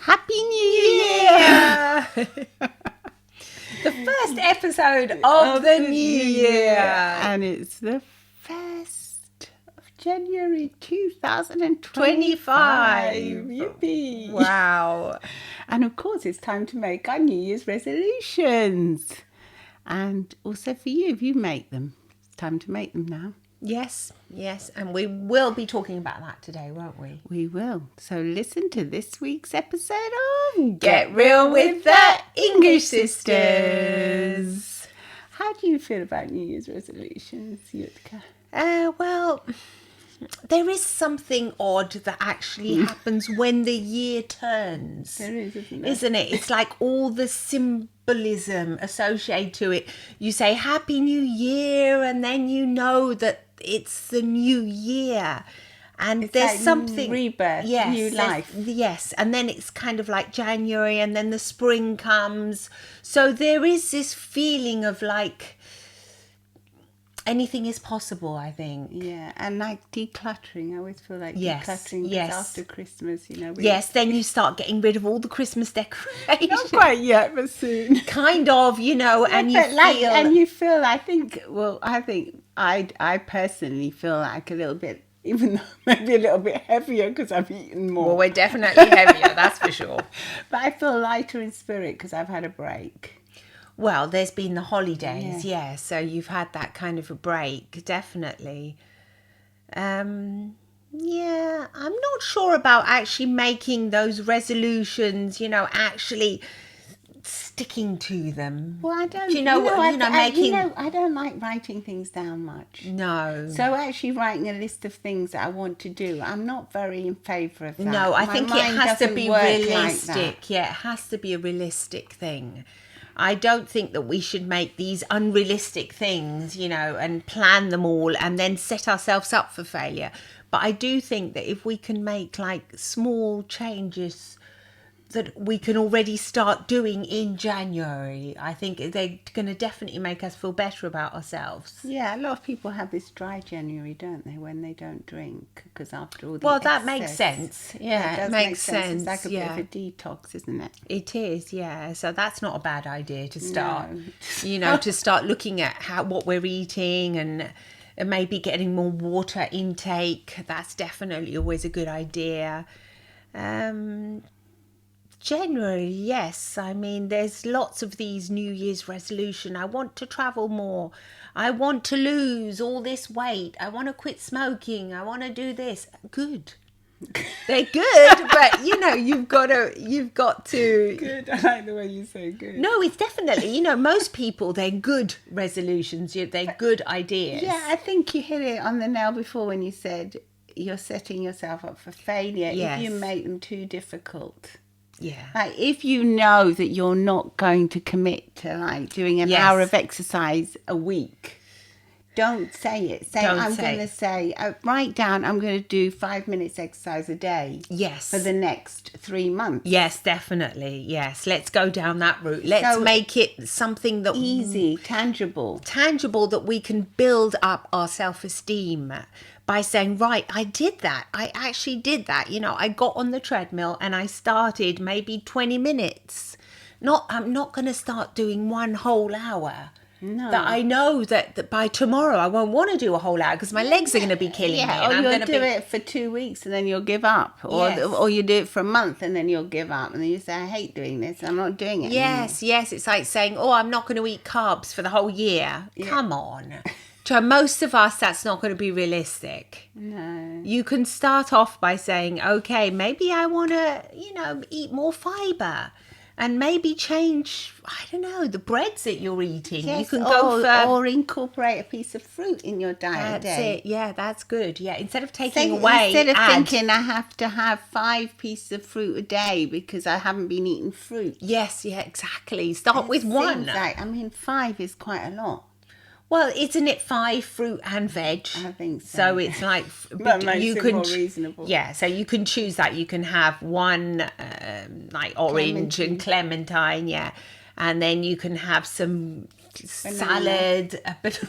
Happy New Year! The first episode of the new year. And it's the 1st of January 2025. Yippee! Wow. And of course, it's time to make our New Year's resolutions. And also for you, if you make them, it's time to make them now. Yes. And we will be talking about that today, won't we? We will. So listen to this week's episode of Get Real with the English Sisters. How do you feel about New Year's resolutions, Yutka? Well, there is something odd that actually happens when the year turns. There is, isn't there? Isn't it? It's like all the symbolism associated to it. You say Happy New Year, and then you know that it's the new year. And It's there's like something rebirth, new life. Yes, and then it's kind of like January, and then the spring comes. So there is this feeling of like anything is possible, I think. Yeah, and like decluttering. I always feel like Yes, decluttering 'cause yes. after Christmas, Yes, then you start getting rid of all the Christmas decorations. Not quite yet, but soon. Kind of, and you But like, feel... and you feel. I think I personally feel like a little bit, even though maybe a little bit heavier because I've eaten more. Well, we're definitely heavier, that's for sure. But I feel lighter in spirit because I've had a break. Well, there's been the holidays, yeah. So you've had that kind of a break, definitely. I'm not sure about actually making those resolutions, actually sticking to them. Well, I don't. Do you know what? I don't like writing things down much. No. So actually writing a list of things that I want to do, I'm not very in favour of that. No, I My think it mind has to doesn't be work like realistic. that. Yeah, it has to be a realistic thing. I don't think that we should make these unrealistic things, and plan them all and then set ourselves up for failure. But I do think that if we can make like small changes that we can already start doing in January, I think they're going to definitely make us feel better about ourselves. Yeah, a lot of people have this dry January, don't they, when they don't drink? Because after all the Well, that excess, makes sense. Yeah, it does it make makes sense. sense. It's like a yeah. bit of a detox, isn't it? It is, yeah. So that's not a bad idea to start, No. to start looking at what we're eating and maybe getting more water intake. That's definitely always a good idea. January, yes. I mean, there's lots of these New Year's resolution. I want to travel more. I want to lose all this weight. I want to quit smoking. I want to do this. Good. They're good, but you've got to. Good. I like the way you say good. No, it's definitely, most people, they're good resolutions. They're good ideas. Yeah, I think you hit it on the nail before when you said you're setting yourself up for failure Yes. if you make them too difficult. Yeah. Like if you know that you're not going to commit to like doing an Yes. hour of exercise a week, don't say it. I'm going to say, write down, I'm going to do 5 minutes exercise a day. Yes. For the next 3 months. Yes, definitely. Yes. Let's go down that route. Let's make it something that Easy, tangible that we can build up our self-esteem by saying, right, I did that. I actually did that. I got on the treadmill and I started maybe 20 minutes. I'm not going to start doing one whole hour. No. That I know that by tomorrow I won't want to do a whole hour because my legs are going to be killing me. Yeah, or you'll do it for 2 weeks and then you'll give up. Or you do it for a month and then you'll give up. And then you say, I hate doing this. I'm not doing it anymore. Yes. It's like saying, I'm not going to eat carbs for the whole year. Yeah. Come on. To most of us, that's not going to be realistic. No. You can start off by saying, okay, maybe I want to, eat more fibre. And maybe change, I don't know, the breads that you're eating. Yes, you can go for... Or incorporate a piece of fruit in your diet. That's it. Yeah, that's good. Yeah, instead of taking Instead away... Instead of thinking I have to have 5 pieces of fruit a day because I haven't been eating fruit. Yes, yeah, exactly. Start with 1. 5 is quite a lot. Well, isn't it 5 fruit and veg? I think so. So it's like that makes it more reasonable. Yeah, so you can choose that. You can have 1 like orange and clementine, yeah, and then you can have some salad,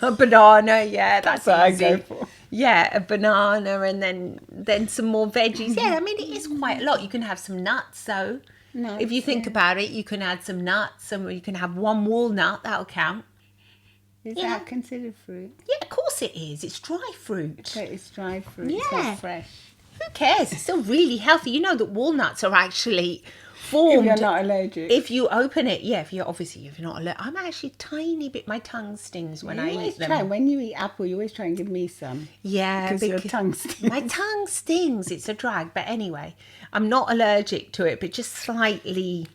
a banana. Yeah, that's what I easy. go for. Yeah, a banana, and then some more veggies. Yeah, I mean, it is quite a lot. You can have some nuts, though. Nuts, If you think about it, you can add some nuts, and you can have one walnut. That'll count. Is Yeah. that considered fruit? Yeah, of course it is. It's dry fruit. So it's dried fruit. It's Yeah. not fresh. Who cares? It's still really healthy. You know that walnuts are actually If formed. you're not allergic. If you open it, if you're not allergic. I'm actually tiny bit. My tongue stings when you I always eat them. try, when you eat apple, you always try and give me some. Yeah, Because your tongue stings. My tongue stings. It's a drag. But anyway, I'm not allergic to it, but just slightly.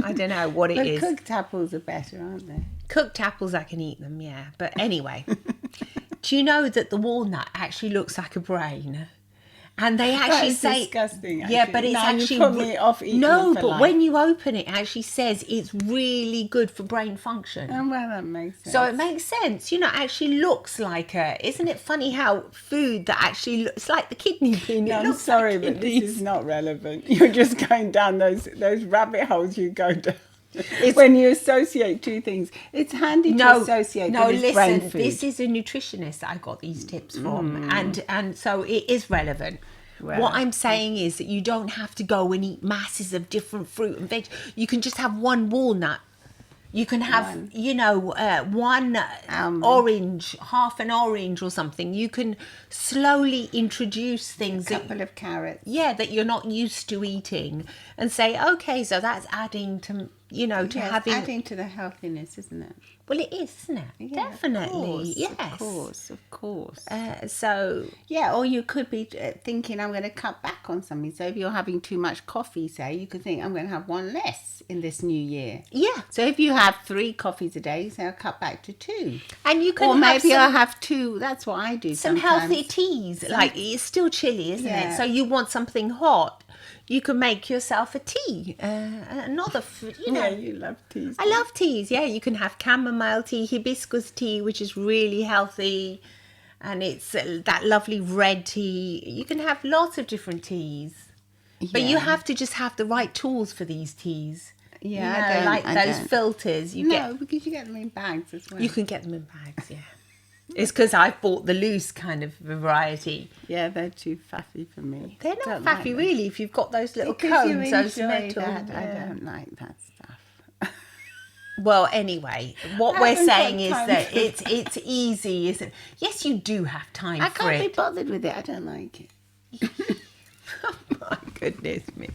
I don't know what it But is. cooked apples are better, aren't they? Cooked apples, I can eat them, yeah. But anyway, do you know that the walnut actually looks like a brain? And they actually That is say, disgusting. yeah, Actually. but it's Now actually you put me off eating no, them for but life. when you open it, it actually says it's really good for brain function. Oh, well, that makes sense. So it makes sense, it actually looks like isn't it funny how food that actually looks like the kidney bean? No, It I'm looks sorry, like but this kidneys. is not relevant. You're just going down those rabbit holes you go down. When you associate two things, it's handy to associate no, that it's brain listen, food. this is a nutritionist that I got these tips from, and so it is relevant. Well, what I'm saying is that you don't have to go and eat masses of different fruit and veg. You can just have one walnut. You can have, one Almond. orange, half an orange or something. You can slowly introduce things A couple of carrots. that you're not used to eating, and say, okay, so that's adding to, to Yes, having. adding to the healthiness, isn't it? Well, it is, isn't it? Yeah, Definitely, yes. Of course. So Yeah, or you could be thinking, I'm going to cut back on something. So if you're having too much coffee, say, you could think, I'm going to have one less in this new year. yeah, So if you have 3 coffees a day, you say, I'll cut back to 2. and you can Or have maybe I'll some, have 2. That's what I do some sometimes. healthy teas. Like it's still chilly, isn't Yeah. it? So you want something hot. You can make yourself a tea. Yeah, you love teas. I love teas. Yeah, you can have chamomile tea, hibiscus tea, which is really healthy, and it's that lovely red tea. You can have lots of different teas, but you Yeah. have to just have the right tools for these teas. Yeah, like I those don't. filters. No, because you get them in bags as well. You can get them in bags. Yeah, it's because I've bought the loose kind of variety. Yeah, they're too faffy for me. They're not Don't faffy, like them. really. If you've got those little Because you cones, those enjoy metal. that. Yeah. I don't like that stuff. Well, anyway, what I we're haven't got saying is time that for it's easy, isn't it? Yes, you do have time I for can't be it. bothered with it. I don't like it. Oh, my goodness me.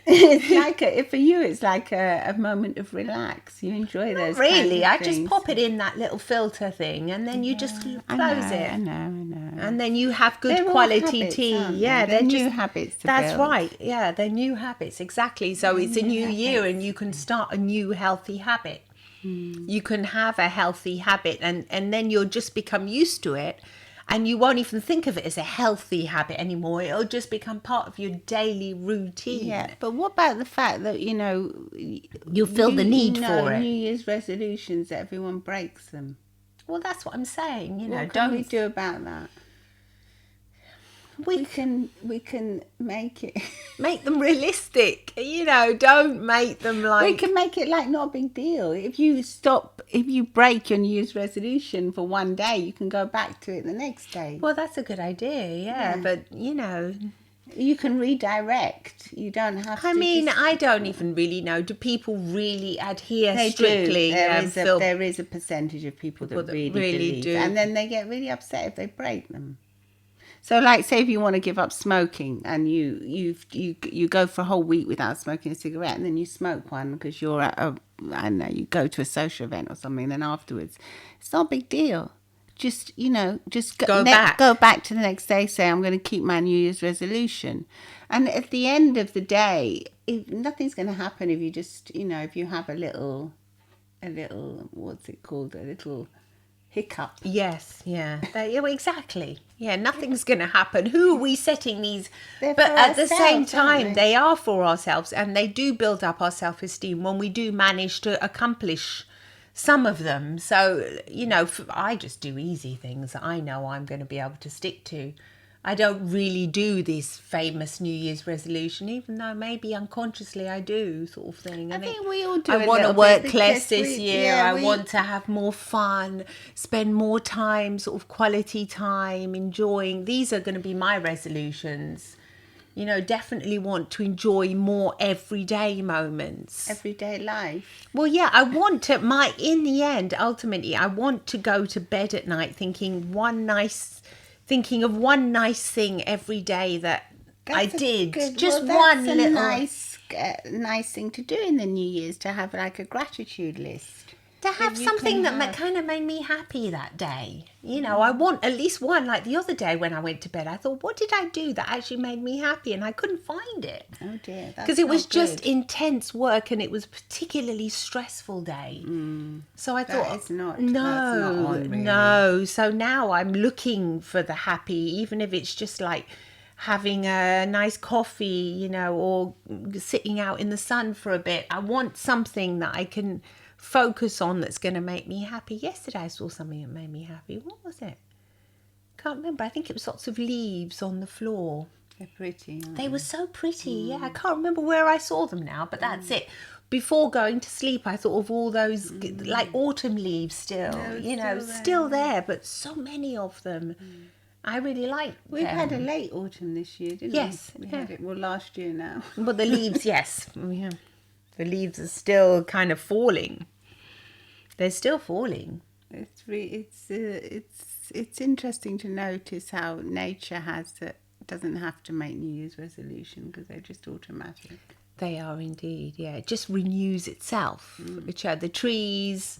It's like for you. It's like a moment of relax. You enjoy those. Really, I kinds of just things. pop it in that little filter thing, and then you just close it. I know. And then you have good They're all quality habits, tea. aren't they? Yeah, They're then new just habits to That's build. right. Yeah, they're new habits. Exactly. So it's a new year, and you can start a new healthy habit. You can have a healthy habit, and then you'll just become used to it, and you won't even think of it as a healthy habit anymore. It'll just become part of your daily routine. Yeah, but what about the fact that You feel the need for it. New Year's resolutions, everyone breaks them. Well, that's what I'm saying. What can we do about that? We We can make it. make them realistic. Don't make them like. We can make it like not a big deal. If you break your New Year's resolution for one day, you can go back to it the next day. Well, that's a good idea. Yeah. But You can redirect. You don't have to. I mean, I don't even really know. Do people really adhere They strictly? do. There is a percentage of people that really believe, do. and then they get really upset if they break them. So, like, say if you want to give up smoking, and you go for a whole week without smoking a cigarette, and then you smoke one because you're at you go to a social event or something, and then afterwards, it's not a big deal. Just Go back. Go back to the next day. Say I'm going to keep my New Year's resolution, and at the end of the day, nothing's going to happen if you just if you have a little what's it called, a little hiccup. Yes, yeah. Exactly. Yeah, nothing's going to happen. Who are we setting these? They're But for at the same ourselves, aren't time, they? they are for ourselves, and they do build up our self-esteem when we do manage to accomplish some of them. So, I just do easy things that I know I'm going to be able to stick to. I don't really do this famous New Year's resolution, even though maybe unconsciously I do, sort of thing. I And think we all do I a want to little bit work less because this year. I want to have more fun, spend more time, sort of quality time, enjoying. These are going to be my resolutions. You know, definitely want to enjoy more everyday moments. everyday life. Well, yeah, I want to, in the end, ultimately, I want to go to bed at night thinking of one nice thing every day that I did. Just well, one that's a little. nice thing to do in the New Year's, to have like a gratitude list. To have you something can that have. kind of made me happy that day. You know, I want at least one. Like the other day when I went to bed, I thought, what did I do that actually made me happy? And I couldn't find it. Oh dear, Because it was not just good. intense work and it was a particularly stressful day. So I thought, That's not no, on, really. no. So now I'm looking for the happy, even if it's just like having a nice coffee, you know, or sitting out in the sun for a bit. I want something that I can focus on that's going to make me happy. Yesterday I saw something that made me happy. What was it? Can't remember. I think it was lots of leaves on the floor. They're pretty. They were so pretty. Yeah, I can't remember where I saw them now, but that's it. Before going to sleep, I thought of all those like autumn leaves still, you know, still there, but so many of them. I really like We've them. had a late autumn this year, didn't Yes, we? We had it, well, last year now. But the leaves, yes. Yeah. The leaves are still kind of falling. They're still falling. It's interesting to notice how nature doesn't have to make New Year's resolution, because they're just automatic. They are indeed, yeah. It just renews itself. Which are the trees,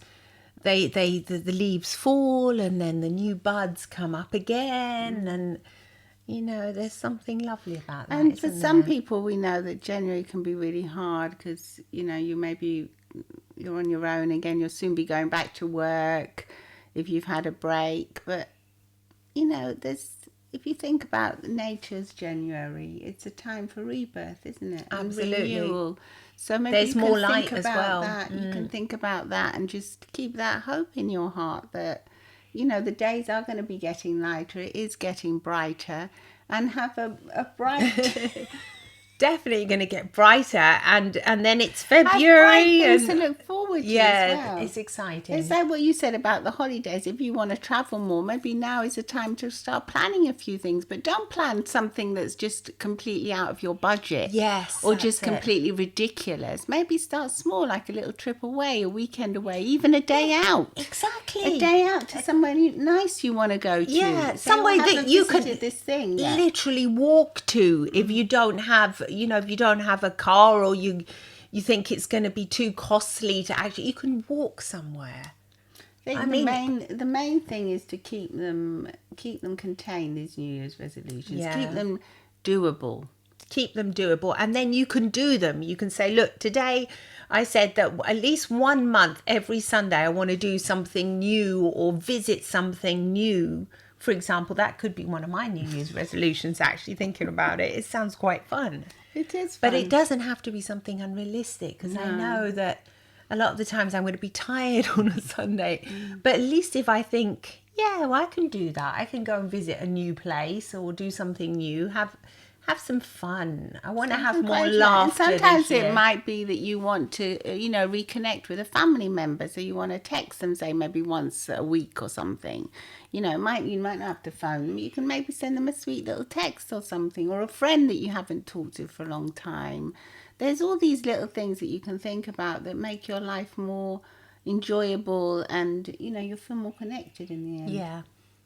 the leaves fall and then the new buds come up again, and you know, there's something lovely about that. And for isn't some there? people, we know that January can be really hard because, you know, you're on your own again. You'll soon be going back to work if you've had a break. But, you know, if you think about nature's January, it's a time for rebirth, isn't it? And Absolutely. renewal. So maybe There's you can more think light as about well. that. You can think about that and just keep that hope in your heart that, you know, the days are going to be getting lighter. It is getting brighter. And have a bright... Definitely going to get brighter, and then it's have bright February things and to look forward to yeah, as well. it's exciting. Is that what you said about the holidays? If you want to travel more, maybe now is the time to start planning a few things. But don't plan something that's just completely out of your budget. Yes, Or that's just it. completely ridiculous. Maybe start small, like a little trip away, a weekend away, even a day out. Exactly. A day out to somewhere nice you want to go to. Yeah, Say, somewhere "I that haven't you visited could this thing yet." literally walk to if you don't have, you know, if you don't have a car, or you think it's going to be too costly to actually, you can walk somewhere. I think the main thing is to keep them contained, these New Year's resolutions. Yeah. Keep them doable. Keep them doable, and then you can do them. You can say, look, today I said that at least 1 month every Sunday I want to do something new or visit something new. For example, that could be one of my New Year's resolutions, actually, thinking about it. It sounds quite fun. It is fun. But it doesn't have to be something unrealistic, because I know that a lot of the times I'm going to be tired on a Sunday. But at least if I think, yeah, well, I can do that. I can go and visit a new place or do something new, have some fun. I want to have more laughter. And sometimes this year. it might be that you want to, you know, reconnect with a family member. So you want to text them, say maybe once a week or something. You know, you might not have to phone them. You can maybe send them a sweet little text or something, or a friend that you haven't talked to for a long time. There's all these little things that you can think about that make your life more enjoyable, and, you know, you'll feel more connected in the end. Yeah,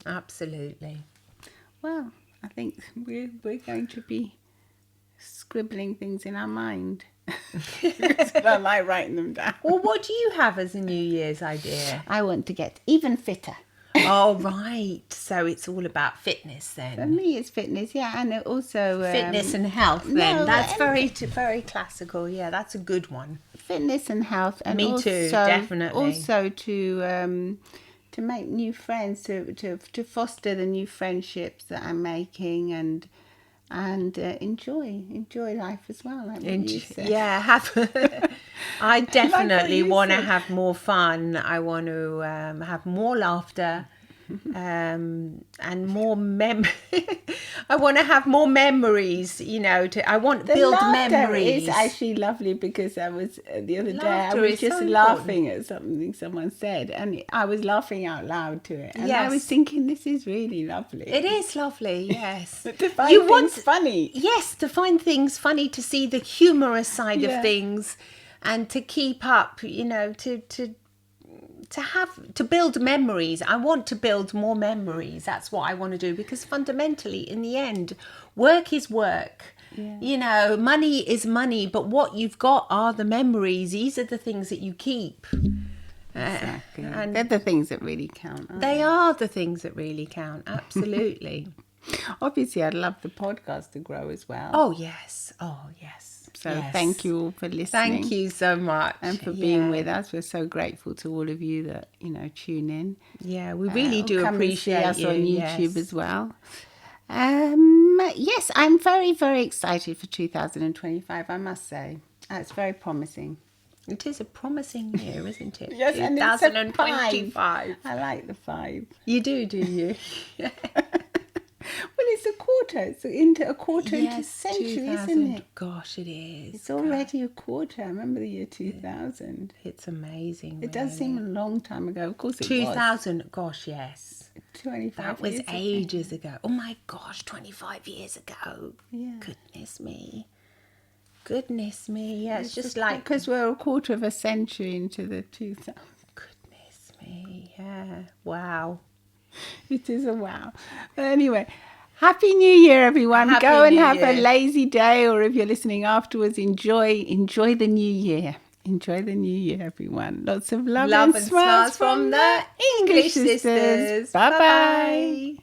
absolutely. Well, I think we're going to be scribbling things in our mind. I like writing them down. Well, what do you have as a New Year's idea? I want to get even fitter. Oh, right. So it's all about fitness For then. me, it's fitness, yeah, and also Fitness and health then. no, That's and- very classical. Yeah, that's a good one. fitness and health, and Me also, too, definitely. Also to make new friends, to foster the new friendships that I'm making, and enjoy life as well. Like what you said. Yeah, I definitely you want to said. have more fun. I want to have more laughter, and more I want to have more memories, I want to build laughter memories. is actually lovely, because I was the other day I Laughter was is just so laughing at something someone said, and I was laughing out loud to it, and I was Yes. thinking, this is really lovely. It is lovely, yes. To find things funny. Yes, to find things funny, to see the humorous side Yeah. of things, and to keep up, to build memories. I want to build more memories. That's what I want to do, because fundamentally, in the end, work is work. Yeah. Money is money, but what you've got are the memories. These are the things that you keep. Exactly. And they're the things that really count, aren't they are the things that really count. Absolutely. Obviously, I'd love the podcast to grow as well. Oh, yes. So Yes. thank you all for listening. Thank you so much. And for being with us. We're so grateful to all of you that, tune in. Yeah, we really do Come appreciate and see us on you. YouTube Yes. as well. Yes, I'm very, very excited for 2025, I must say. It's very promising. It is a promising year, isn't it? Yes, and it's a 2025. I like the 5. You do you? Well, it's a quarter. It's into a quarter into a century, 2000. isn't it? Gosh, it is. It's already a quarter. I remember the year 2000. It's amazing. It does seem a long time ago. Of course it 2000. Gosh, yes. was. 25 That was years ago. ages ago. Oh my gosh, 25 years ago. Yeah. Goodness me. Yeah, it's just like Because we're a quarter of a century into the 2000s. goodness me. Yeah. Wow. It is a wow. But anyway, Happy New Year, everyone. Happy Go and New have a Year. lazy day, or if you're listening afterwards, enjoy the new year. Enjoy the new year, everyone. Lots of love and smiles from the English sisters. Bye-bye. Bye-bye.